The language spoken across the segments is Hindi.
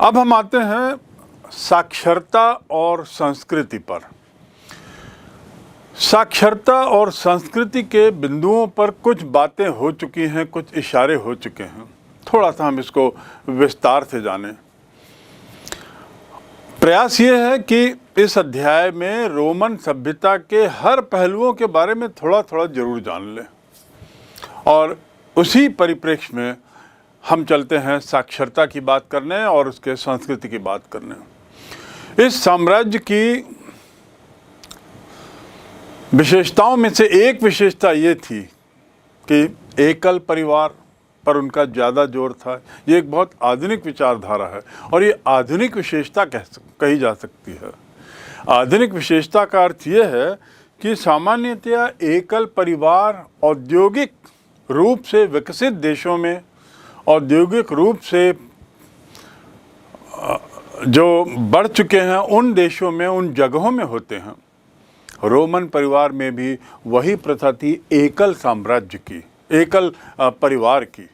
अब हम आते हैं साक्षरता और संस्कृति पर। साक्षरता और संस्कृति के बिंदुओं पर कुछ बातें हो चुकी हैं, कुछ इशारे हो चुके हैं। थोड़ा सा हम इसको विस्तार से जानें। प्रयास ये है कि इस अध्याय में रोमन सभ्यता के हर पहलुओं के बारे में थोड़ा थोड़ा जरूर जान लें, और उसी परिप्रेक्ष्य में हम चलते हैं साक्षरता की बात करने और उसके संस्कृति की बात करने। इस साम्राज्य की विशेषताओं में से एक विशेषता ये थी कि एकल परिवार पर उनका ज़्यादा जोर था। ये एक बहुत आधुनिक विचारधारा है और ये आधुनिक विशेषता कही जा सकती है। आधुनिक विशेषता का अर्थ ये है कि सामान्यतया एकल परिवार औद्योगिक रूप से विकसित देशों में, औद्योगिक रूप से जो बढ़ चुके हैं उन देशों में, उन जगहों में होते हैं। रोमन परिवार में भी वही प्रथा थी, एकल साम्राज्य की, एकल परिवार की।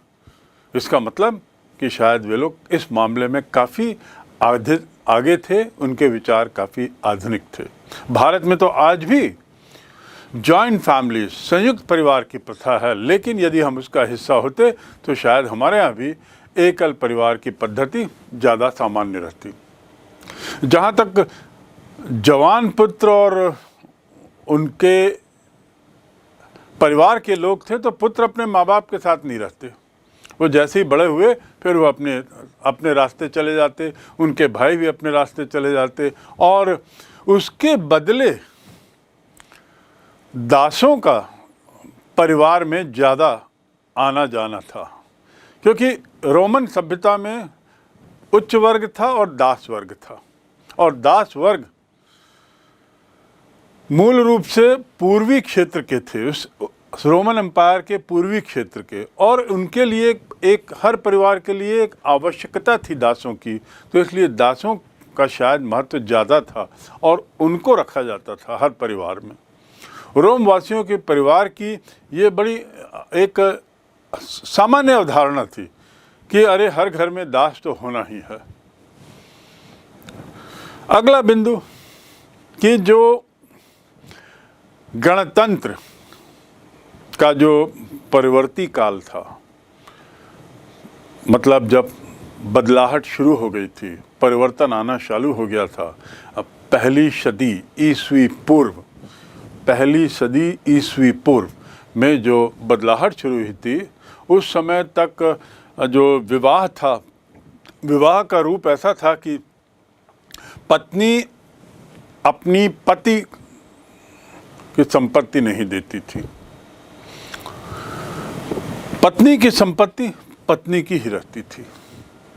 इसका मतलब कि शायद वे लोग इस मामले में काफ़ी आगे थे, उनके विचार काफ़ी आधुनिक थे। भारत में तो आज भी जॉइंट फैमिली, संयुक्त परिवार की प्रथा है, लेकिन यदि हम उसका हिस्सा होते तो शायद हमारे यहाँ भी एकल परिवार की पद्धति ज़्यादा सामान्य रहती। जहाँ तक जवान पुत्र और उनके परिवार के लोग थे, तो पुत्र अपने माँ बाप के साथ नहीं रहते। वो जैसे ही बड़े हुए फिर वो अपने रास्ते चले जाते, उनके भाई भी अपने रास्ते चले जाते, और उसके बदले दासों का परिवार में ज़्यादा आना जाना था, क्योंकि रोमन सभ्यता में उच्च वर्ग था और दास वर्ग था। और दास वर्ग मूल रूप से पूर्वी क्षेत्र के थे, उस रोमन एम्पायर के पूर्वी क्षेत्र के, और उनके लिए एक हर परिवार के लिए एक आवश्यकता थी दासों की। तो इसलिए दासों का शायद महत्व ज़्यादा था और उनको रखा जाता था हर परिवार में। रोम वासियों के परिवार की ये बड़ी एक सामान्य अवधारणा थी कि अरे हर घर में दास तो होना ही है। अगला बिंदु कि जो गणतंत्र का जो परिवर्ती काल था, मतलब जब बदलाहट शुरू हो गई थी, परिवर्तन आना चालू हो गया था। अब पहली सदी ईस्वी पूर्व में जो बदलाहट शुरू हुई थी, उस समय तक जो विवाह था, विवाह का रूप ऐसा था कि पत्नी अपनी पति की संपत्ति नहीं देती थी। पत्नी की संपत्ति पत्नी की ही रहती थी,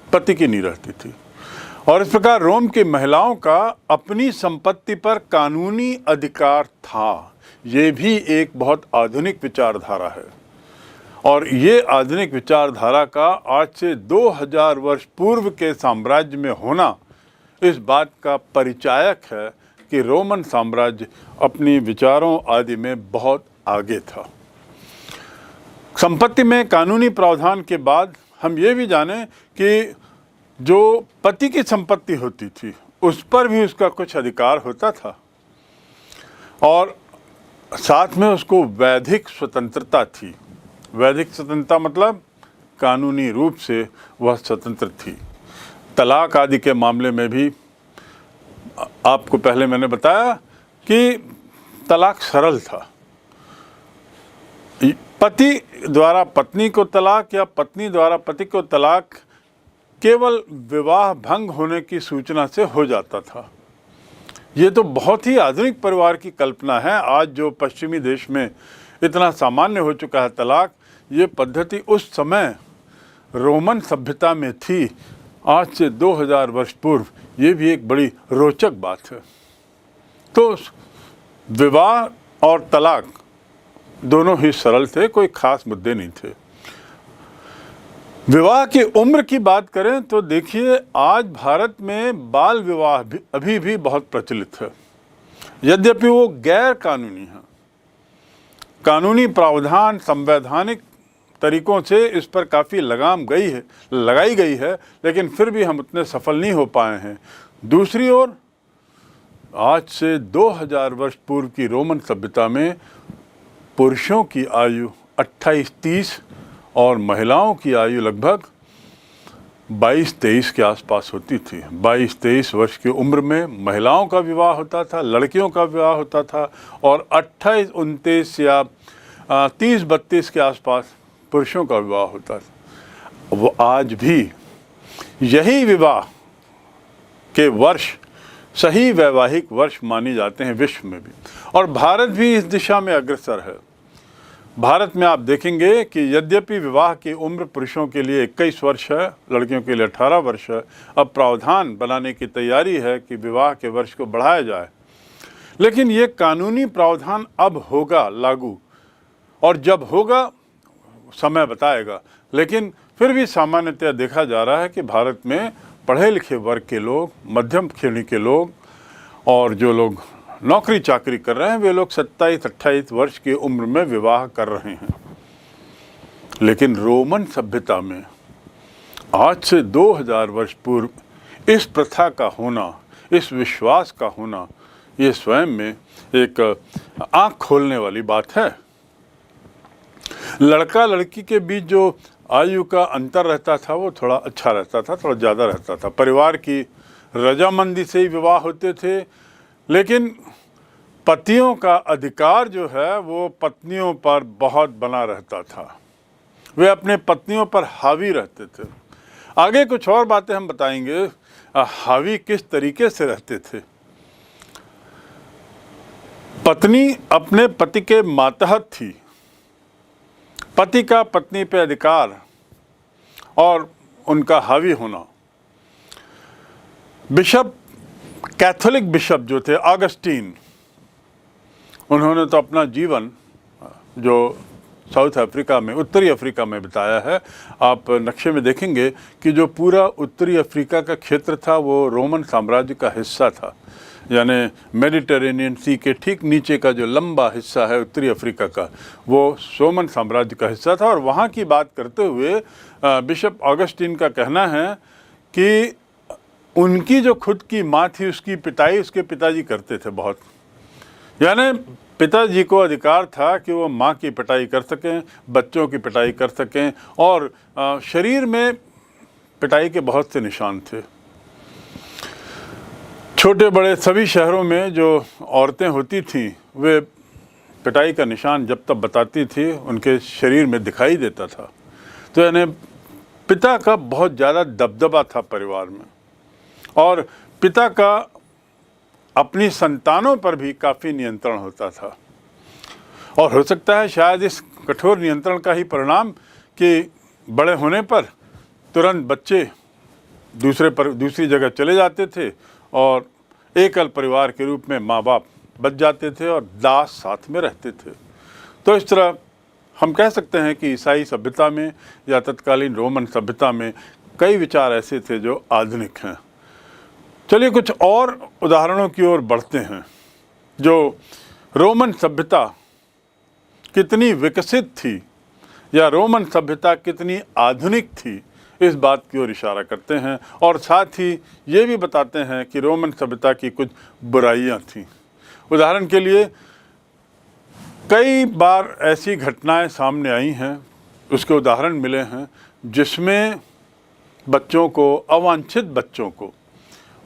पति की नहीं रहती थी। और इस प्रकार रोम की महिलाओं का अपनी संपत्ति पर कानूनी अधिकार था। ये भी एक बहुत आधुनिक विचारधारा है, और ये आधुनिक विचारधारा का आज से 2000 वर्ष पूर्व के साम्राज्य में होना इस बात का परिचायक है कि रोमन साम्राज्य अपनी विचारों आदि में बहुत आगे था। संपत्ति में कानूनी प्रावधान के बाद हम ये भी जानें कि जो पति की संपत्ति होती थी उस पर भी उसका कुछ अधिकार होता था, और साथ में उसको वैधिक स्वतंत्रता थी। वैधिक स्वतंत्रता मतलब कानूनी रूप से वह स्वतंत्र थी। तलाक आदि के मामले में भी आपको पहले मैंने बताया कि तलाक सरल था। पति द्वारा पत्नी को तलाक या पत्नी द्वारा पति को तलाक केवल विवाह भंग होने की सूचना से हो जाता था। ये तो बहुत ही आधुनिक परिवार की कल्पना है। आज जो पश्चिमी देश में इतना सामान्य हो चुका है तलाक, ये पद्धति उस समय रोमन सभ्यता में थी, आज से 2000 वर्ष पूर्व। ये भी एक बड़ी रोचक बात है। तो विवाह और तलाक दोनों ही सरल थे, कोई खास मुद्दे नहीं थे। विवाह की उम्र की बात करें तो देखिए, आज भारत में बाल विवाह भी अभी भी बहुत प्रचलित है, यद्यपि वो गैर कानूनी है। कानूनी प्रावधान संवैधानिक तरीक़ों से इस पर काफ़ी लगाई गई है, लेकिन फिर भी हम उतने सफल नहीं हो पाए हैं। दूसरी ओर आज से 2000 वर्ष पूर्व की रोमन सभ्यता में पुरुषों की आयु 28-30 और महिलाओं की आयु लगभग 22-23 के आसपास होती थी। 22-23 वर्ष की उम्र में महिलाओं का विवाह होता था, लड़कियों का विवाह होता था, और 28-29 या 30-32 के आसपास पुरुषों का विवाह होता था। वो आज भी यही विवाह के वर्ष सही वैवाहिक वर्ष माने जाते हैं विश्व में भी, और भारत भी इस दिशा में अग्रसर है। भारत में आप देखेंगे कि यद्यपि विवाह की उम्र पुरुषों के लिए 21 वर्ष है, लड़कियों के लिए 18 वर्ष है, अब प्रावधान बनाने की तैयारी है कि विवाह के वर्ष को बढ़ाया जाए, लेकिन ये कानूनी प्रावधान अब होगा लागू, और जब होगा समय बताएगा। लेकिन फिर भी सामान्यतः देखा जा रहा है कि भारत में पढ़े लिखे वर्ग के लोग, मध्यम श्रेणी के लोग और जो लोग नौकरी चाकरी कर रहे हैं, वे लोग 27-28 वर्ष की उम्र में विवाह कर रहे हैं। लेकिन रोमन सभ्यता में आज से 2000 वर्ष पूर्व इस प्रथा का होना, इस विश्वास का होना, ये स्वयं में एक आँख खोलने वाली बात है। लड़का लड़की के बीच जो आयु का अंतर रहता था वो थोड़ा अच्छा रहता था, थोड़ा ज़्यादा रहता था। परिवार की रजामंदी से ही विवाह होते थे, लेकिन पतियों का अधिकार जो है वो पत्नियों पर बहुत बना रहता था। वे अपने पत्नियों पर हावी रहते थे। आगे कुछ और बातें हम बताएंगे, हावी किस तरीके से रहते थे। पत्नी अपने पति के मातहत थी। पति का पत्नी पे अधिकार और उनका हावी होना। बिशप, कैथोलिक बिशप जो थे ऑगस्टीन, उन्होंने तो अपना जीवन जो साउथ अफ्रीका में, उत्तरी अफ्रीका में बिताया है। आप नक्शे में देखेंगे कि जो पूरा उत्तरी अफ्रीका का क्षेत्र था वो रोमन साम्राज्य का हिस्सा था, यानी मेडिटेरेनियन सी के ठीक नीचे का जो लंबा हिस्सा है उत्तरी अफ्रीका का, वो रोमन साम्राज्य का हिस्सा था। और वहाँ की बात करते हुए बिशप ऑगस्टीन का कहना है कि उनकी जो खुद की माँ थी उसकी पिटाई उसके पिताजी करते थे बहुत, यानी पिताजी को अधिकार था कि वो माँ की पिटाई कर सकें, बच्चों की पिटाई कर सकें, और शरीर में पिटाई के बहुत से निशान थे। छोटे बड़े सभी शहरों में जो औरतें होती थीं वे पिटाई का निशान जब तक बताती थी उनके शरीर में दिखाई देता था। तो यानी पिता का बहुत ज़्यादा दबदबा था परिवार में, और पिता का अपनी संतानों पर भी काफ़ी नियंत्रण होता था। और हो सकता है शायद इस कठोर नियंत्रण का ही परिणाम कि बड़े होने पर तुरंत बच्चे दूसरी जगह चले जाते थे और एकल परिवार के रूप में माँ बाप बच जाते थे और दास साथ में रहते थे। तो इस तरह हम कह सकते हैं कि ईसाई सभ्यता में या तत्कालीन रोमन सभ्यता में कई विचार ऐसे थे जो आधुनिक हैं। चलिए कुछ और उदाहरणों की ओर बढ़ते हैं। जो रोमन सभ्यता कितनी विकसित थी या रोमन सभ्यता कितनी आधुनिक थी, इस बात की ओर इशारा करते हैं, और साथ ही ये भी बताते हैं कि रोमन सभ्यता की कुछ बुराइयां थीं। उदाहरण के लिए कई बार ऐसी घटनाएं सामने आई हैं, उसके उदाहरण मिले हैं, जिसमें बच्चों को, अवांछित बच्चों को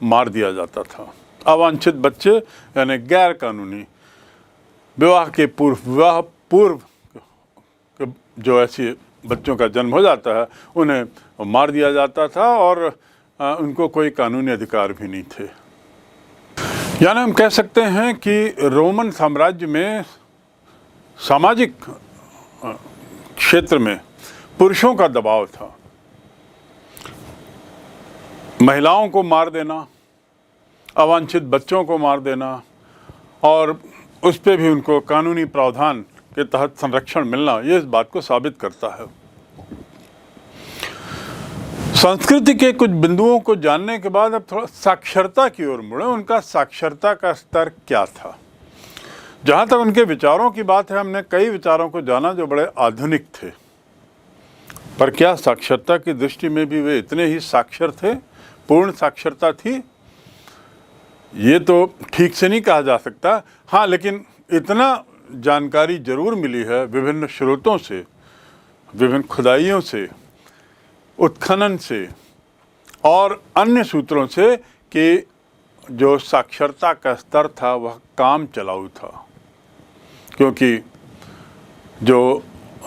मार दिया जाता था। अवांछित बच्चे यानी गैर कानूनी, विवाह पूर्व जो ऐसे बच्चों का जन्म हो जाता है उन्हें मार दिया जाता था, और उनको कोई कानूनी अधिकार भी नहीं थे। यानी हम कह सकते हैं कि रोमन साम्राज्य में सामाजिक क्षेत्र में पुरुषों का दबाव था। महिलाओं को मार देना, अवांछित बच्चों को मार देना, और उस पर भी उनको कानूनी प्रावधान के तहत संरक्षण मिलना, ये इस बात को साबित करता है। संस्कृति के कुछ बिंदुओं को जानने के बाद अब थोड़ा साक्षरता की ओर मुड़े। उनका साक्षरता का स्तर क्या था? जहाँ तक उनके विचारों की बात है, हमने कई विचारों को जाना जो बड़े आधुनिक थे। पर क्या साक्षरता की दृष्टि में भी वे इतने ही साक्षर थे? पूर्ण साक्षरता थी? ये तो ठीक से नहीं कहा जा सकता। हाँ, लेकिन इतना जानकारी जरूर मिली है विभिन्न स्रोतों से, विभिन्न खुदाइयों से, उत्खनन से और अन्य सूत्रों से कि जो साक्षरता का स्तर था वह काम चलाऊ था, क्योंकि जो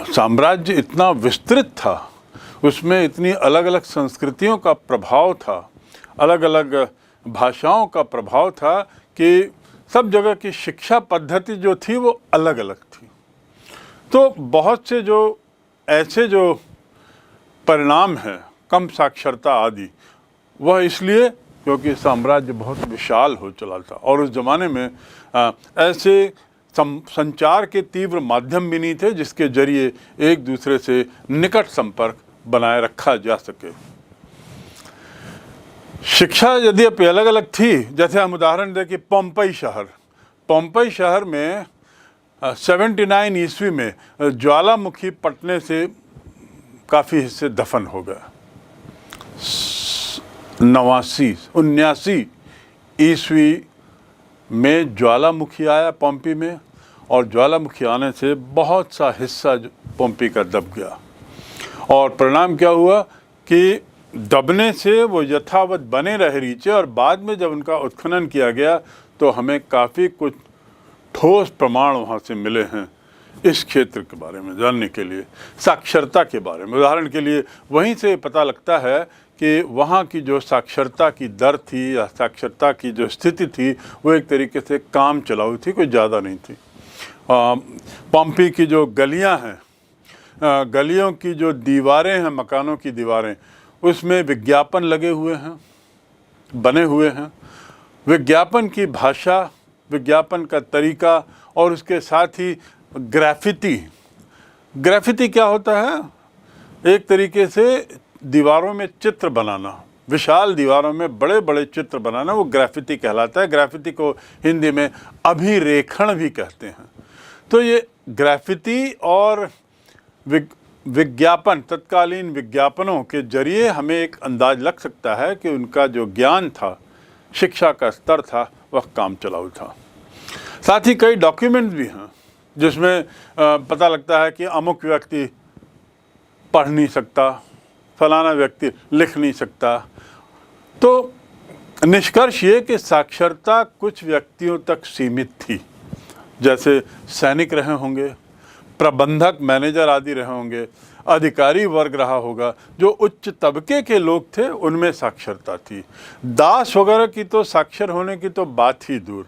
साम्राज्य इतना विस्तृत था, उसमें इतनी अलग अलग संस्कृतियों का प्रभाव था, अलग अलग भाषाओं का प्रभाव था कि सब जगह की शिक्षा पद्धति जो थी वो अलग अलग थी। तो बहुत से जो ऐसे जो परिणाम हैं कम साक्षरता आदि, वह इसलिए क्योंकि साम्राज्य बहुत विशाल हो चला था और उस ज़माने में ऐसे संचार के तीव्र माध्यम भी नहीं थे जिसके जरिए एक दूसरे से निकट संपर्क बनाए रखा जा सके। शिक्षा यद्यपि अलग अलग थी, जैसे हम उदाहरण दें कि पोम्पई शहर में 79 ईस्वी में ज्वालामुखी फटने से काफ़ी हिस्से दफन हो गए। 79 ईस्वी में ज्वालामुखी आया पोम्पी में, और ज्वालामुखी आने से बहुत सा हिस्सा पोम्पी का दब गया, और परिणाम क्या हुआ कि दबने से वो यथावत बने रहे नीचे, और बाद में जब उनका उत्खनन किया गया तो हमें काफ़ी कुछ ठोस प्रमाण वहाँ से मिले हैं इस क्षेत्र के बारे में जानने के लिए, साक्षरता के बारे में। उदाहरण के लिए वहीं से पता लगता है कि वहाँ की जो साक्षरता की दर थी या साक्षरता की जो स्थिति थी वो एक तरीके से काम चलाऊ थी, कोई ज़्यादा नहीं थी। पोम्पी की जो गलियाँ हैं, गलियों की जो दीवारें हैं, मकानों की दीवारें, उसमें विज्ञापन लगे हुए हैं, बने हुए हैं। विज्ञापन की भाषा, विज्ञापन का तरीका और उसके साथ ही ग्राफिती क्या होता है? एक तरीके से दीवारों में चित्र बनाना, विशाल दीवारों में बड़े बड़े चित्र बनाना, वो ग्राफिती कहलाता है। ग्राफिती को हिंदी में अभिरेखण भी कहते हैं। तो ये ग्राफिती और विज्ञापन, तत्कालीन विज्ञापनों के जरिए हमें एक अंदाज लग सकता है कि उनका जो ज्ञान था, शिक्षा का स्तर था, वह काम चलाऊ था। साथ ही कई डॉक्यूमेंट्स भी हैं जिसमें पता लगता है कि अमुक व्यक्ति पढ़ नहीं सकता, फलाना व्यक्ति लिख नहीं सकता। तो निष्कर्ष ये कि साक्षरता कुछ व्यक्तियों तक सीमित थी, जैसे सैनिक रहे होंगे, प्रबंधक, मैनेजर आदि रहे होंगे, अधिकारी वर्ग रहा होगा। जो उच्च तबके के लोग थे उनमें साक्षरता थी। दास वगैरह की तो साक्षर होने की तो बात ही दूर।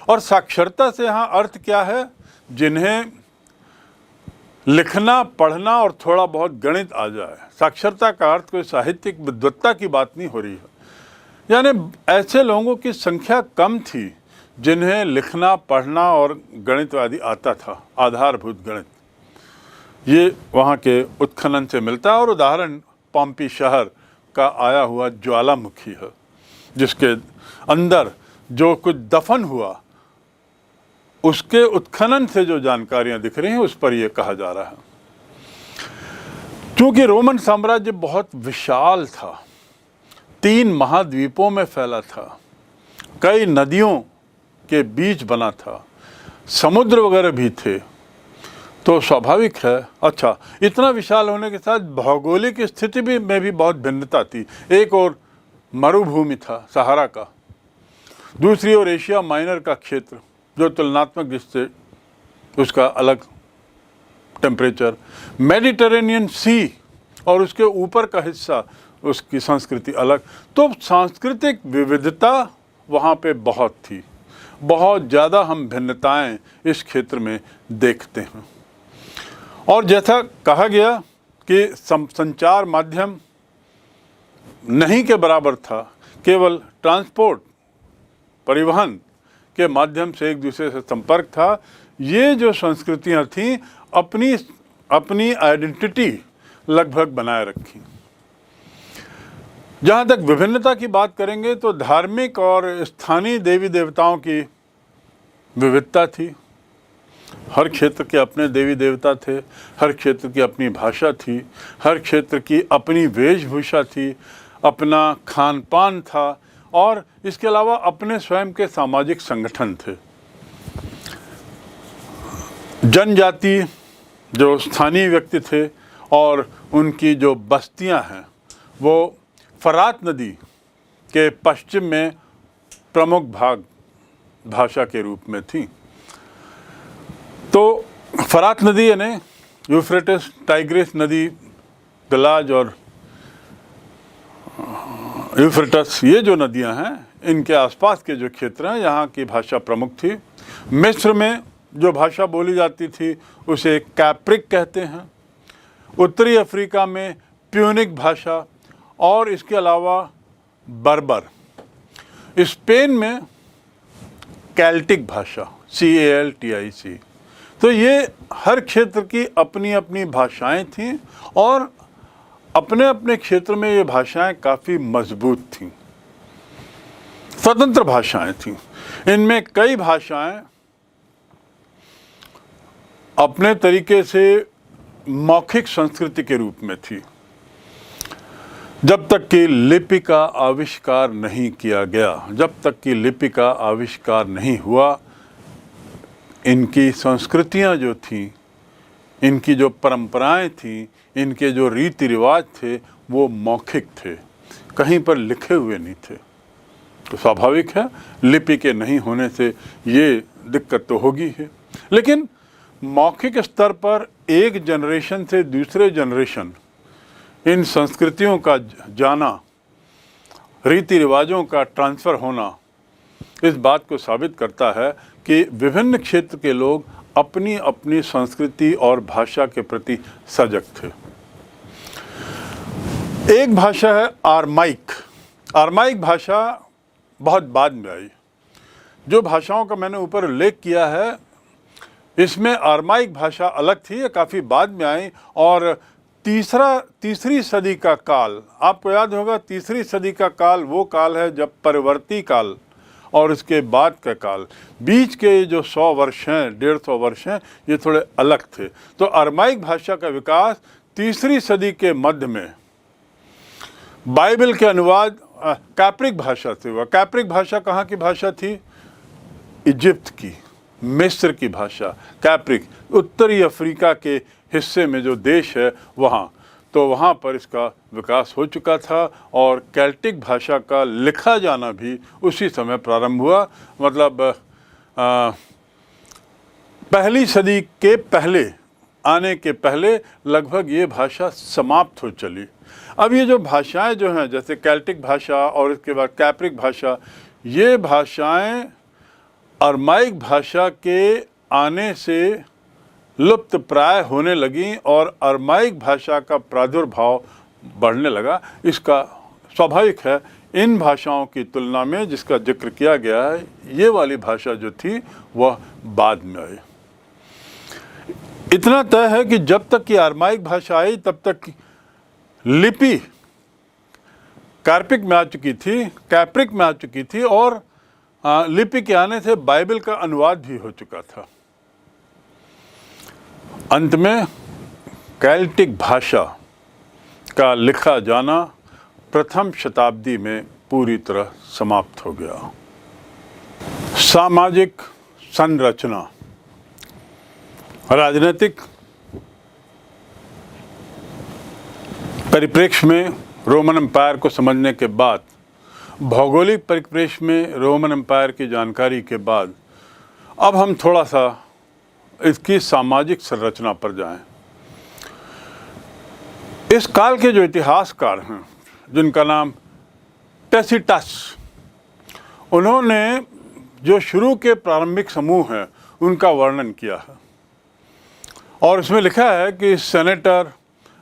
और साक्षरता से यहाँ अर्थ क्या है? जिन्हें लिखना, पढ़ना और थोड़ा बहुत गणित आ जाए। साक्षरता का अर्थ कोई साहित्यिक विद्वत्ता की बात नहीं हो रही है। यानी ऐसे लोगों की संख्या कम थी जिन्हें लिखना, पढ़ना और गणित आदि आता था, आधारभूत गणित। ये वहाँ के उत्खनन से मिलता है। और उदाहरण पोम्पी शहर का आया हुआ ज्वालामुखी है, जिसके अंदर जो कुछ दफन हुआ उसके उत्खनन से जो जानकारियाँ दिख रही हैं उस पर यह कहा जा रहा है। क्योंकि रोमन साम्राज्य बहुत विशाल था, 3 महाद्वीपों में फैला था, कई नदियों के बीच बना था, समुद्र वगैरह भी थे, तो स्वाभाविक है। अच्छा, इतना विशाल होने के साथ भौगोलिक स्थिति भी में भी बहुत भिन्नता थी। एक और मरुभूमि था सहारा का, दूसरी ओर एशिया माइनर का क्षेत्र जो तुलनात्मक जिससे उसका अलग टेम्परेचर, मेडिटेरेनियन सी और उसके ऊपर का हिस्सा उसकी संस्कृति अलग। तो सांस्कृतिक विविधता वहाँ पे बहुत थी, बहुत ज़्यादा हम भिन्नताएं इस क्षेत्र में देखते हैं। और जैसा कहा गया कि संचार माध्यम नहीं के बराबर था, केवल ट्रांसपोर्ट, परिवहन के माध्यम से एक दूसरे से संपर्क था। ये जो संस्कृतियाँ थीं अपनी आइडेंटिटी लगभग बनाए रखी। जहाँ तक विभिन्नता की बात करेंगे तो धार्मिक और स्थानीय देवी देवताओं की विविधता थी। हर क्षेत्र के अपने देवी देवता थे, हर क्षेत्र की अपनी भाषा थी, हर क्षेत्र की अपनी वेशभूषा थी, अपना खान पान था और इसके अलावा अपने स्वयं के सामाजिक संगठन थे। जनजाति जो स्थानीय व्यक्ति थे और उनकी जो बस्तियां हैं वो फरात नदी के पश्चिम में प्रमुख भाग भाषा के रूप में थी। तो फरात नदी यानी यूफ्रेटिस, टाइग्रिस नदी, गलाज और यूफ्रेटस, ये जो नदियां हैं इनके आसपास के जो क्षेत्र हैं यहाँ की भाषा प्रमुख थी। मिस्र में जो भाषा बोली जाती थी उसे कैप्रिक कहते हैं, उत्तरी अफ्रीका में प्यूनिक भाषा और इसके अलावा बर्बर, स्पेन में केल्टिक भाषा CALTIC। तो ये हर क्षेत्र की अपनी अपनी भाषाएं थीं और अपने अपने क्षेत्र में ये भाषाएं काफ़ी मजबूत थीं, स्वतंत्र भाषाएं थीं। इनमें कई भाषाएं अपने तरीके से मौखिक संस्कृति के रूप में थी। जब तक कि लिपि का आविष्कार नहीं किया गया, जब तक कि लिपि का आविष्कार नहीं हुआ, इनकी संस्कृतियां जो थीं, इनकी जो परंपराएं थीं, इनके जो रीति रिवाज थे वो मौखिक थे, कहीं पर लिखे हुए नहीं थे। तो स्वाभाविक है लिपि के नहीं होने से ये दिक्कत तो होगी है। लेकिन मौखिक स्तर पर एक जनरेशन से दूसरे जनरेशन इन संस्कृतियों का जाना, रीति रिवाजों का ट्रांसफ़र होना इस बात को साबित करता है कि विभिन्न क्षेत्र के लोग अपनी अपनी संस्कृति और भाषा के प्रति सजग थे। एक भाषा है आरमाइक। आरमाइक भाषा बहुत बाद में आई। जो भाषाओं का मैंने ऊपर उल्लेख किया है इसमें आरमाइक भाषा अलग थी, ये काफ़ी बाद में आई। और तीसरी सदी का काल, आपको याद होगा तीसरी सदी का काल वो काल है जब परवर्ती काल और इसके बाद का काल, बीच के जो 100 वर्ष हैं, 150 वर्ष हैं, ये थोड़े अलग थे। तो अरमाइक भाषा का विकास तीसरी सदी के मध्य में बाइबल के अनुवाद कैप्रिक भाषा से हुआ। कैप्रिक भाषा कहाँ की भाषा थी? इजिप्ट की, मिस्र की भाषा। कैप्रिक उत्तरी अफ्रीका के हिस्से में जो देश है वहाँ, तो वहाँ पर इसका विकास हो चुका था और केल्टिक भाषा का लिखा जाना भी उसी समय प्रारंभ हुआ। मतलब पहली सदी के पहले आने के पहले लगभग ये भाषा समाप्त हो चली। अब ये जो भाषाएं जो हैं, जैसे केल्टिक भाषा और इसके बाद कैप्रिक भाषा, ये भाषाएं अरमाइक भाषा के आने से लुप्त प्राय होने लगी और अरमाइक भाषा का प्रादुर्भाव बढ़ने लगा। इसका स्वाभाविक है इन भाषाओं की तुलना में जिसका जिक्र किया गया है, ये वाली भाषा जो थी वह बाद में आई। इतना तय है कि जब तक कि अरमाइक भाषा आई तब तक लिपि कैप्रिक में आ चुकी थी, कैप्रिक में आ चुकी थी और लिपि के आने से बाइबल का अनुवाद भी हो चुका था। अंत में केल्टिक भाषा का लिखा जाना प्रथम शताब्दी में पूरी तरह समाप्त हो गया। सामाजिक संरचना, राजनीतिक परिप्रेक्ष्य में रोमन एम्पायर को समझने के बाद, भौगोलिक परिप्रेक्ष्य में रोमन एम्पायर की जानकारी के बाद, अब हम थोड़ा सा इसकी सामाजिक संरचना पर जाएं। इस काल के जो इतिहासकार हैं जिनका नाम टैसिटस, उन्होंने जो शुरू के प्रारंभिक समूह हैं उनका वर्णन किया है और इसमें लिखा है कि सेनेटर,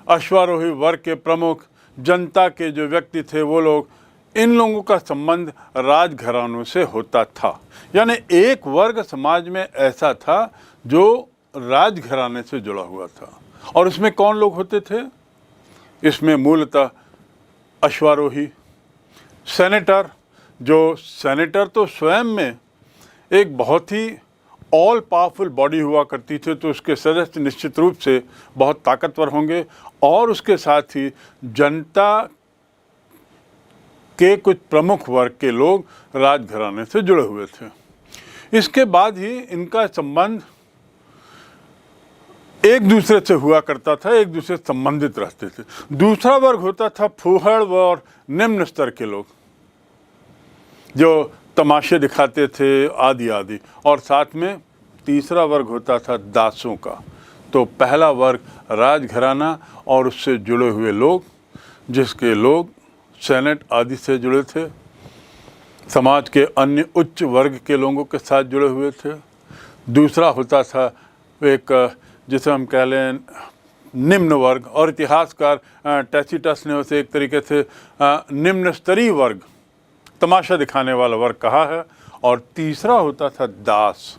अश्वारोही वर्ग के प्रमुख, जनता के जो व्यक्ति थे वो लोग, इन लोगों का संबंध राजघरानों से होता था। यानी एक वर्ग समाज में ऐसा था जो राजघराने से जुड़ा हुआ था। और इसमें कौन लोग होते थे? इसमें मूलतः अश्वारोही, सेनेटर, जो सेनेटर तो स्वयं में एक बहुत ही ऑल पावरफुल बॉडी हुआ करती थी, तो उसके सदस्य निश्चित रूप से बहुत ताकतवर होंगे और उसके साथ ही जनता के कुछ प्रमुख वर्ग के लोग राजघराने से जुड़े हुए थे। इसके बाद ही इनका संबंध एक दूसरे से हुआ करता था, एक दूसरे से संबंधित रहते थे। दूसरा वर्ग होता था फूहड़ और निम्न स्तर के लोग जो तमाशे दिखाते थे आदि आदि, और साथ में तीसरा वर्ग होता था दासों का। तो पहला वर्ग राजघराना और उससे जुड़े हुए लोग, जिसके लोग सेनेट आदि से जुड़े थे, समाज के अन्य उच्च वर्ग के लोगों के साथ जुड़े हुए थे। दूसरा होता था एक जिसे हम कह लें निम्न वर्ग, और इतिहासकार टैसिटस ने उसे एक तरीके से निम्न स्तरीय वर्ग, तमाशा दिखाने वाला वर्ग कहा है। और तीसरा होता था दास।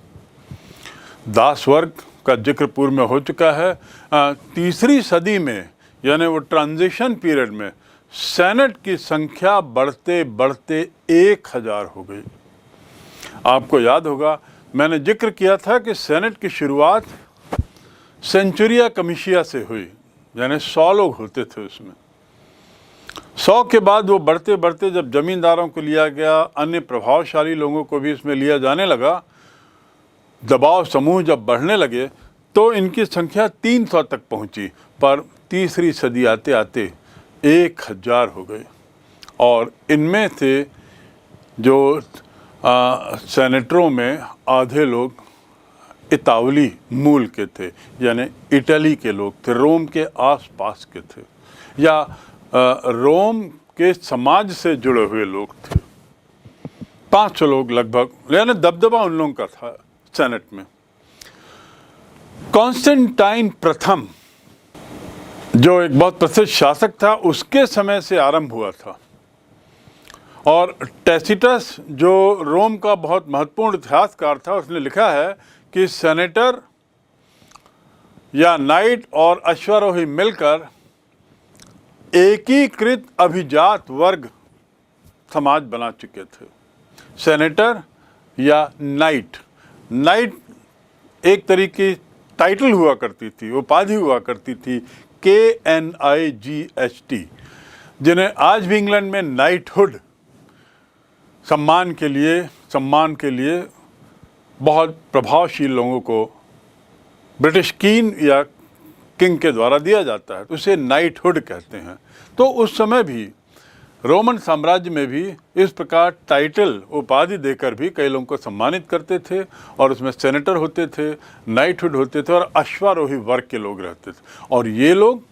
दास वर्ग का जिक्र पूर्व में हो चुका है। तीसरी सदी में, यानी वो ट्रांजिशन पीरियड में, सेनेट की संख्या बढ़ते बढ़ते 1000 हो गई। आपको याद होगा मैंने जिक्र किया था कि सेनेट की शुरुआत सेंचुरिया कमिशिया से हुई, यानी 100 लोग होते थे उसमें। 100 के बाद वो बढ़ते बढ़ते जब जमींदारों को लिया गया, अन्य प्रभावशाली लोगों को भी इसमें लिया जाने लगा, दबाव समूह जब बढ़ने लगे, तो इनकी संख्या 300 तक पहुंची। पर तीसरी सदी आते आते 1000 हो गए। और इनमें से जो सेनेटरों में आधे लोग इतावली मूल के थे, यानी इटली के लोग थे, रोम के आसपास के थे, या रोम के समाज से जुड़े हुए लोग थे। 500 लोग लगभग, यानी दबदबा उन लोगों का था सेनेट में। कॉन्स्टेंटाइन प्रथम जो एक बहुत प्रसिद्ध शासक था, उसके समय से आरंभ हुआ था। और टैसिटस जो रोम का बहुत महत्वपूर्ण इतिहासकार था, उसने लिखा है कि सेनेटर या नाइट और अश्वारोही मिलकर एकीकृत अभिजात वर्ग समाज बना चुके थे। सेनेटर या नाइट, नाइट एक तरीके टाइटल हुआ करती थी, उपाधि हुआ करती थी, KNIGHT, जिन्हें आज भी इंग्लैंड में नाइटहुड सम्मान के लिए बहुत प्रभावशील लोगों को ब्रिटिश किंग या किंग के द्वारा दिया जाता है, तो उसे नाइटहुड कहते हैं। तो उस समय भी रोमन साम्राज्य में भी इस प्रकार टाइटल उपाधि देकर भी कई लोगों को सम्मानित करते थे, और उसमें सेनेटर होते थे, नाइटहुड होते थे, और अश्वारोही वर्ग के लोग रहते थे। और ये लोग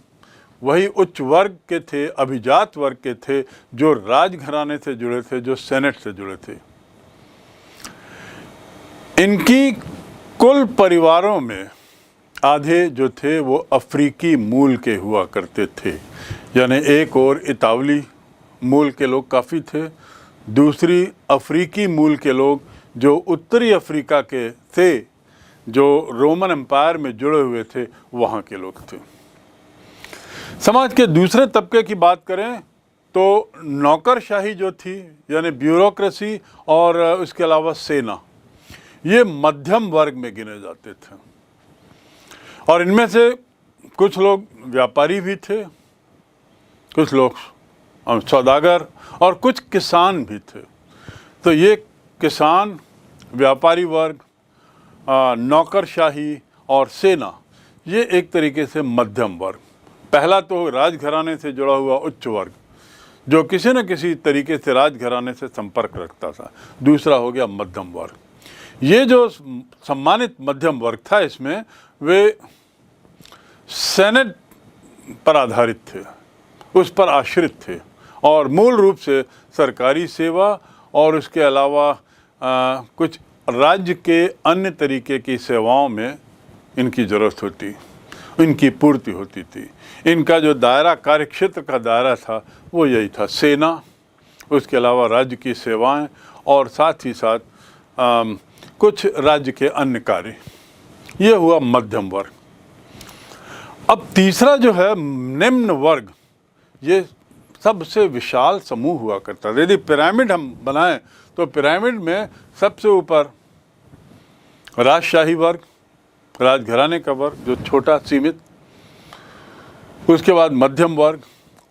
वही उच्च वर्ग के थे, अभिजात वर्ग के थे, जो राजघराने से जुड़े थे, जो सेनेट से जुड़े थे। इनकी कुल परिवारों में आधे जो थे वो अफ्रीकी मूल के हुआ करते थे, यानी एक और इतावली मूल के लोग काफ़ी थे, दूसरी अफ्रीकी मूल के लोग जो उत्तरी अफ्रीका के थे, जो रोमन एम्पायर में जुड़े हुए थे, वहाँ के लोग थे। समाज के दूसरे तबके की बात करें तो नौकरशाही जो थी, यानी ब्यूरोक्रेसी, और उसके अलावा सेना, ये मध्यम वर्ग में गिने जाते थे। और इनमें से कुछ लोग व्यापारी भी थे, कुछ लोग सौदागर, और कुछ किसान भी थे। तो ये किसान, व्यापारी वर्ग, नौकरशाही और सेना, ये एक तरीके से मध्यम वर्ग। पहला तो राजघराने से जुड़ा हुआ उच्च वर्ग, जो किसी न किसी तरीके से राजघराने से संपर्क रखता था। दूसरा हो गया मध्यम वर्ग। ये जो सम्मानित मध्यम वर्ग था, इसमें वे सेनेट पर आधारित थे, उस पर आश्रित थे, और मूल रूप से सरकारी सेवा और उसके अलावा कुछ राज्य के अन्य तरीके की सेवाओं में इनकी ज़रूरत होती, इनकी पूर्ति होती थी। इनका जो दायरा, कार्यक्षेत्र का दायरा था, वो यही था, सेना, उसके अलावा राज्य की सेवाएं, और साथ ही साथ कुछ राज्य के अन्य कार्य। ये हुआ मध्यम वर्ग। अब तीसरा जो है निम्न वर्ग, ये सबसे विशाल समूह हुआ करता था। यदि पिरामिड हम बनाएं तो पिरामिड में सबसे ऊपर राजशाही वर्ग, राजघराने का वर्ग जो छोटा सीमित, उसके बाद मध्यम वर्ग,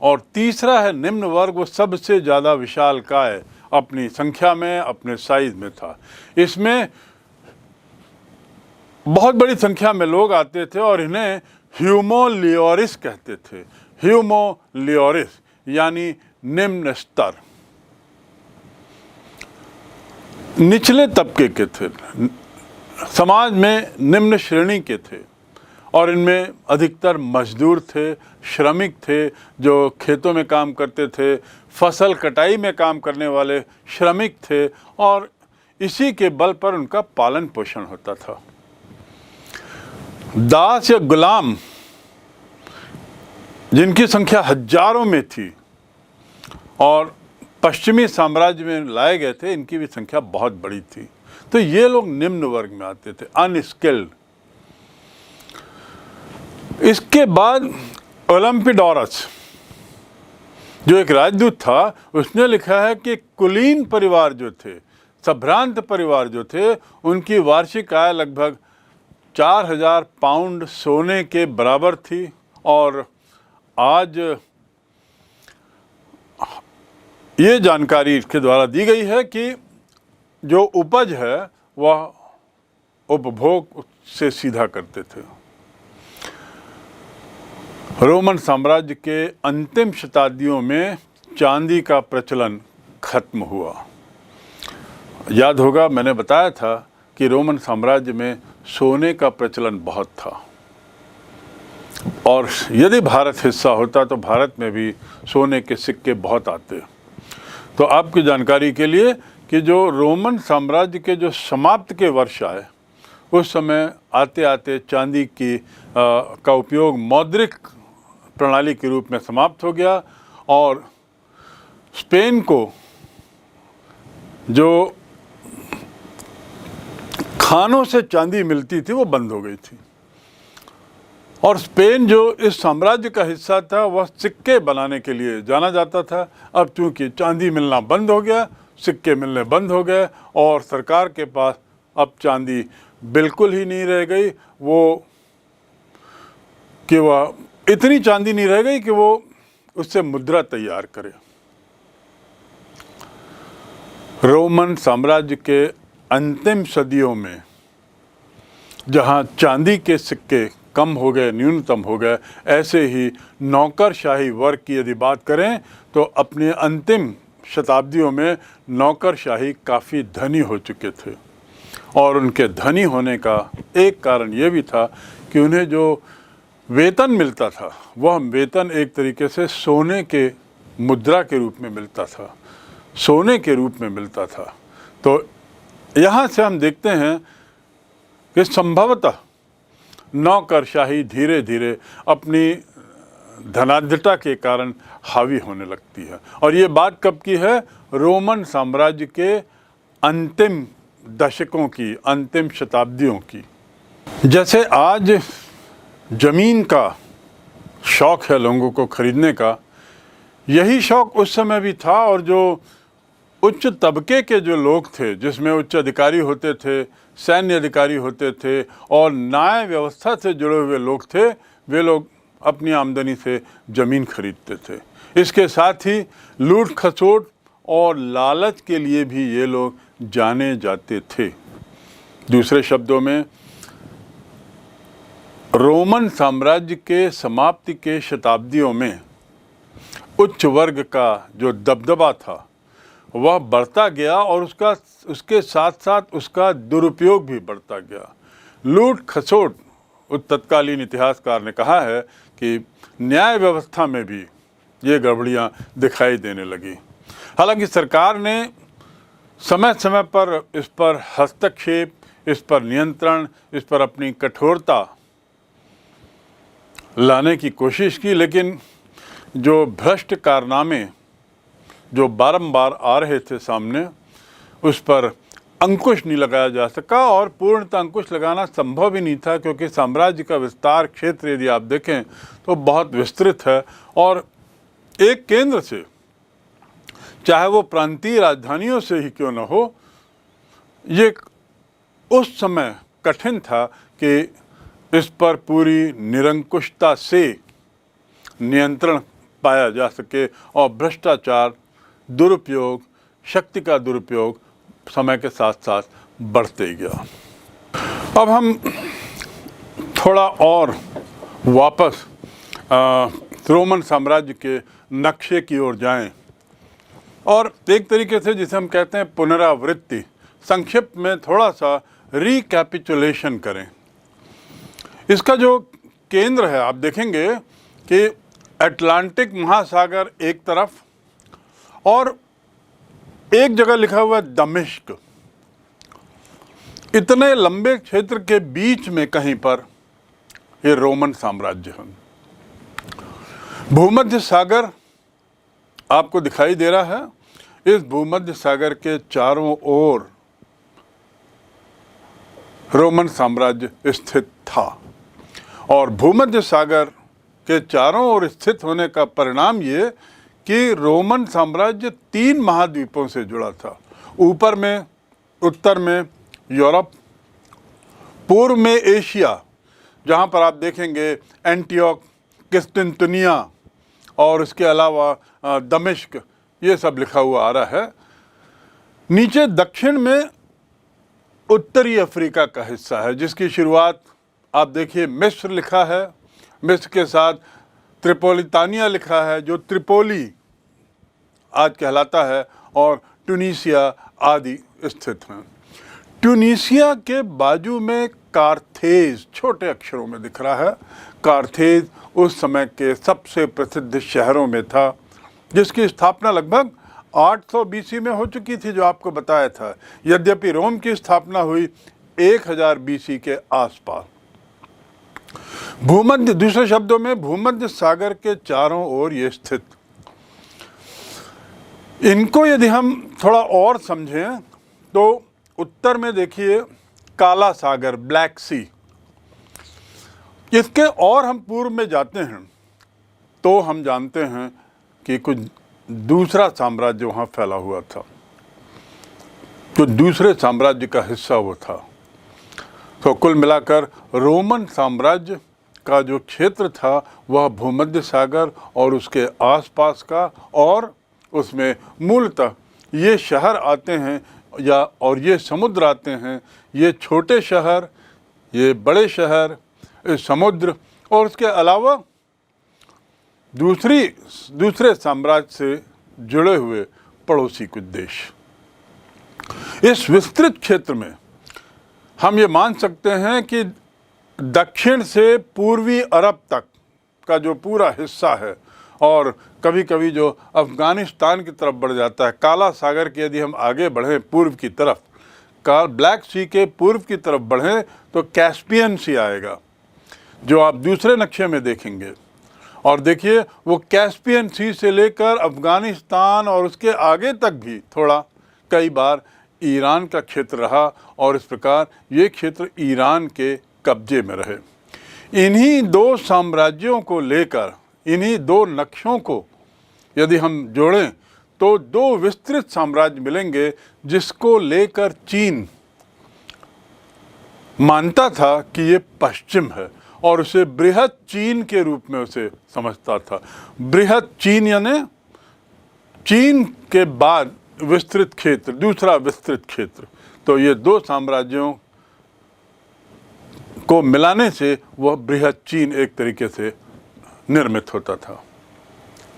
और तीसरा है निम्न वर्ग, वो सबसे ज़्यादा विशालकाय अपनी संख्या में, अपने साइज में था। इसमें बहुत बड़ी संख्या में लोग आते थे और इन्हें ह्यूमोलियोरिस कहते थे। ह्यूमोलियोरिस यानी निम्न स्तर, निचले तबके के थे, समाज में निम्न श्रेणी के थे, और इनमें अधिकतर मजदूर थे, श्रमिक थे जो खेतों में काम करते थे, फसल कटाई में काम करने वाले श्रमिक थे, और इसी के बल पर उनका पालन पोषण होता था। दास या गुलाम जिनकी संख्या हजारों में थी और पश्चिमी साम्राज्य में लाए गए थे, इनकी भी संख्या बहुत बड़ी थी। तो ये लोग निम्न वर्ग में आते थे, अनस्किल्ड। इसके बाद ओलंपिडोरस जो एक राजदूत था, उसने लिखा है कि कुलीन परिवार जो थे, संभ्रांत परिवार जो थे, उनकी वार्षिक आय लगभग 4000 पाउंड सोने के बराबर थी। और आज ये जानकारी इसके द्वारा दी गई है कि जो उपज है वह उपभोग से सीधा करते थे। रोमन साम्राज्य के अंतिम शताब्दियों में चांदी का प्रचलन खत्म हुआ। याद होगा मैंने बताया था कि रोमन साम्राज्य में सोने का प्रचलन बहुत था, और यदि भारत हिस्सा होता तो भारत में भी सोने के सिक्के बहुत आते। तो आपकी जानकारी के लिए कि जो रोमन साम्राज्य के जो समाप्त के वर्ष आए, उस समय आते आते चांदी की का उपयोग मौद्रिक प्रणाली के रूप में समाप्त हो गया, और स्पेन को जो खानों से चांदी मिलती थी वो बंद हो गई थी, और स्पेन जो इस साम्राज्य का हिस्सा था वह सिक्के बनाने के लिए जाना जाता था। अब चूंकि चांदी मिलना बंद हो गया, सिक्के मिलने बंद हो गए, और सरकार के पास अब चांदी बिल्कुल ही नहीं रह गई। वो कि वह इतनी चांदी नहीं रह गई कि वो उससे मुद्रा तैयार करे। रोमन साम्राज्य के अंतिम सदियों में जहां चांदी के सिक्के कम हो गए, न्यूनतम हो गए, ऐसे ही नौकरशाही वर्ग की यदि बात करें तो अपने अंतिम शताब्दियों में नौकरशाही काफ़ी धनी हो चुके थे, और उनके धनी होने का एक कारण ये भी था कि उन्हें जो वेतन मिलता था वह वेतन एक तरीके से सोने के मुद्रा के रूप में मिलता था, सोने के रूप में मिलता था। तो यहाँ से हम देखते हैं कि संभवतः नौकरशाही धीरे धीरे अपनी धनाढ्यता के कारण हावी होने लगती है। और ये बात कब की है? रोमन साम्राज्य के अंतिम दशकों की, अंतिम शताब्दियों की। जैसे आज ज़मीन का शौक़ है लोगों को खरीदने का, यही शौक़ उस समय भी था, और जो उच्च तबके के जो लोग थे, जिसमें उच्च अधिकारी होते थे, सैन्य अधिकारी होते थे, और न्याय व्यवस्था से जुड़े हुए लोग थे, वे लोग अपनी आमदनी से ज़मीन खरीदते थे। इसके साथ ही लूट खसोट और लालच के लिए भी ये लोग जाने जाते थे। दूसरे शब्दों में, रोमन साम्राज्य के समाप्ति के शताब्दियों में उच्च वर्ग का जो दबदबा था वह बढ़ता गया, और उसके साथ साथ उसका दुरुपयोग भी बढ़ता गया। लूट खसोट, उस तत्कालीन इतिहासकार ने कहा है कि न्याय व्यवस्था में भी ये गड़बड़ियाँ दिखाई देने लगी। हालांकि सरकार ने समय समय पर इस पर हस्तक्षेप, इस पर नियंत्रण, इस पर अपनी कठोरता लाने की कोशिश की, लेकिन जो भ्रष्ट कारनामे जो बारंबार आ रहे थे सामने, उस पर अंकुश नहीं लगाया जा सका, और पूर्णतः अंकुश लगाना संभव ही नहीं था, क्योंकि साम्राज्य का विस्तार क्षेत्र यदि आप देखें तो बहुत विस्तृत है, और एक केंद्र से, चाहे वो प्रांतीय राजधानियों से ही क्यों न हो, ये उस समय कठिन था कि इस पर पूरी निरंकुशता से नियंत्रण पाया जा सके और भ्रष्टाचार, दुरुपयोग, शक्ति का दुरुपयोग समय के साथ साथ बढ़ते ही गया। अब हम थोड़ा और वापस रोमन साम्राज्य के नक्शे की ओर जाएं और एक तरीके से जिसे हम कहते हैं पुनरावृत्ति, संक्षिप्त में थोड़ा सा रिकैपिचुलेशन करें। इसका जो केंद्र है, आप देखेंगे कि अटलांटिक महासागर एक तरफ और एक जगह लिखा हुआ है दमिश्क। इतने लंबे क्षेत्र के बीच में कहीं पर ये रोमन साम्राज्य है। भूमध्य सागर आपको दिखाई दे रहा है। इस भूमध्य सागर के चारों ओर रोमन साम्राज्य स्थित था और भूमध्य सागर के चारों ओर स्थित होने का परिणाम ये कि रोमन साम्राज्य 3 महाद्वीपों से जुड़ा था। ऊपर में, उत्तर में यूरोप, पूर्व में एशिया, जहाँ पर आप देखेंगे एंटियोक, किस्तिनतुनिया और इसके अलावा दमिश्क, ये सब लिखा हुआ आ रहा है। नीचे दक्षिण में उत्तरी अफ्रीका का हिस्सा है, जिसकी शुरुआत आप देखिए मिस्र लिखा है, मिस्र के साथ त्रिपोलितानिया लिखा है जो त्रिपोली आज कहलाता है, और ट्यूनीसिया आदि स्थित हैं। ट्यूनीसिया के बाजू में कार्थेज छोटे अक्षरों में दिख रहा है। कार्थेज उस समय के सबसे प्रसिद्ध शहरों में था, जिसकी स्थापना लगभग 800 BC में हो चुकी थी, जो आपको बताया था। यद्यपि रोम की स्थापना हुई 1000 BC के आसपास। भूमध्य, दूसरे शब्दों में भूमध्य सागर के चारों ओर ये स्थित। इनको यदि हम थोड़ा और समझें तो उत्तर में देखिए काला सागर, ब्लैक सी। इसके और हम पूर्व में जाते हैं तो हम जानते हैं कि कुछ दूसरा साम्राज्य वहाँ फैला हुआ था, तो दूसरे साम्राज्य का हिस्सा वो था। तो कुल मिलाकर रोमन साम्राज्य का जो क्षेत्र था वह भूमध्य सागर और उसके आसपास का, और उसमें मूलतः ये शहर आते हैं और ये समुद्र आते हैं। ये छोटे शहर, ये बड़े शहर, समुद्र और उसके अलावा दूसरे साम्राज्य से जुड़े हुए पड़ोसी कुछ देश। इस विस्तृत क्षेत्र में हम ये मान सकते हैं कि दक्षिण से पूर्वी अरब तक का जो पूरा हिस्सा है, और कभी कभी जो अफ़गानिस्तान की तरफ बढ़ जाता है, काला सागर के यदि हम आगे बढ़ें पूर्व की तरफ, ब्लैक सी के पूर्व की तरफ बढ़ें तो कैस्पियन सी आएगा, जो आप दूसरे नक्शे में देखेंगे। और देखिए वो कैस्पियन सी से लेकर अफ़गानिस्तान और उसके आगे तक भी थोड़ा कई बार ईरान का क्षेत्र रहा, और इस प्रकार ये क्षेत्र ईरान के कब्जे में रहे। इन्हीं 2 साम्राज्यों को लेकर, इन्हीं 2 नक्शों को यदि हम जोड़ें तो 2 विस्तृत साम्राज्य मिलेंगे, जिसको लेकर चीन मानता था कि ये पश्चिम है और उसे बृहद चीन के रूप में उसे समझता था। बृहद चीन यानी चीन के बाद विस्तृत क्षेत्र, दूसरा विस्तृत क्षेत्र। तो ये 2 साम्राज्यों को मिलाने से वह बृहद चीन एक तरीके से निर्मित होता था।